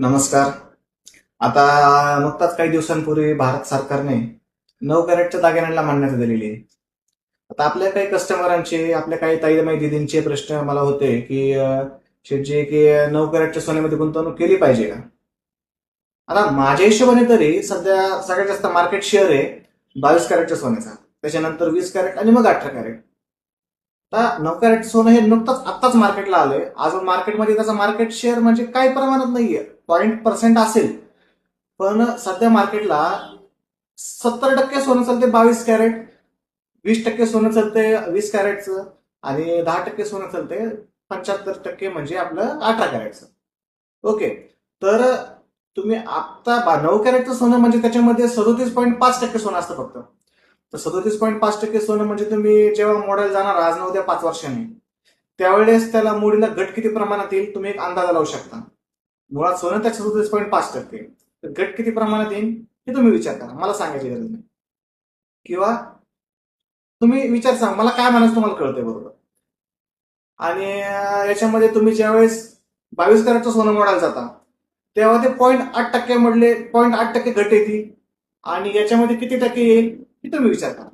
नमस्कार. आता नुकताच काही दिवसांपूर्वी भारत सरकारने 9 कॅरेटच्या दागिन्यांना मान्यता दिलेली आहे. आता आपल्या काही कस्टमरांचे, आपल्या काही ताईमाई दिदींचे प्रश्न मला होते की शेठजी की 9 कॅरेटच्या सोन्यामध्ये गुंतवणूक केली पाहिजे का? आता माझ्या हिशोबाने तरी सध्या सगळ्यात जास्त मार्केट शेअर आहे 22 कॅरेटच्या सोन्याचा, त्याच्यानंतर 20 कॅरेट आणि मग 18 कॅरेट. आता 9 कॅरेट सोनं हे नुकतंच आत्ताच मार्केटला आलंय. अजून मार्केटमध्ये त्याचा मार्केट शेअर म्हणजे काही प्रमाणात नाहीये, 0.% असेल. पण सध्या मार्केटला 70% सोनं चालते 22 कॅरेट, 20% सोनं चालते 20 कॅरेटचं आणि 10% सोनं चालते 75% म्हणजे आपलं 18 कॅरेटचं. ओके. तर तुम्ही आता 9 कॅरेटचं सोनं म्हणजे त्याच्यामध्ये 37.5% सोनं असतं फक्त. तर 37.5% सोनं म्हणजे तुम्ही जेव्हा मॉडेल जाणार आज न उद्या 5 वर्षांनी, त्यावेळेस त्याला मोडीला घट किती प्रमाणात येईल तुम्ही एक अंदाजा लावू शकता. मुळात सोनं त्या 37.5%, तर घट किती प्रमाणात येईल हे तुम्ही विचार करा, मला सांगायची गरज नाही. किंवा तुम्ही विचार सांगा, मला काय म्हणायचं तुम्हाला कळतंय बरोबर. आणि याच्यामध्ये तुम्ही ज्यावेळेस 22 कॅरेटचं सोनं मोडायला जाता तेव्हा ते 0.8% मधले 0.8% घट येते आणि याच्यामध्ये किती टक्के येईल हे तुम्ही विचार करा.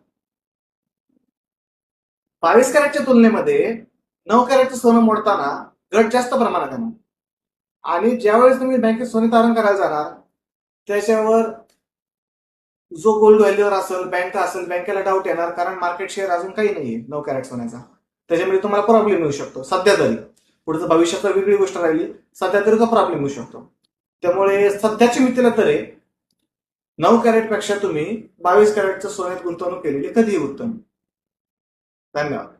22 कॅरेटच्या तुलनेमध्ये 9 कॅरेटचं सोनं मोडताना घट जास्त प्रमाणात आहे. आणि ज्यावेळेस तुम्ही बँकेत सोने तारण करायला जाणार त्याच्यावर जो गोल्ड व्हॅल्यूवर असेल, बँक असेल, बँकेला डाऊट येणार, कारण मार्केट शेअर अजून काही नाहीये 9 कॅरेट सोन्याचा. त्याच्यामुळे तुम्हाला प्रॉब्लेम येऊ शकतो सध्या तरी. पुढचं भविष्यात वेगळी गोष्ट राहिली, सध्या तरी तो प्रॉब्लेम येऊ शकतो. त्यामुळे सध्याची मितीला तरी 9 कॅरेट पेक्षा तुम्ही 22 कॅरेटचं सोन्यात गुंतवणूक केलेली कधीही उत्तम. धन्यवाद.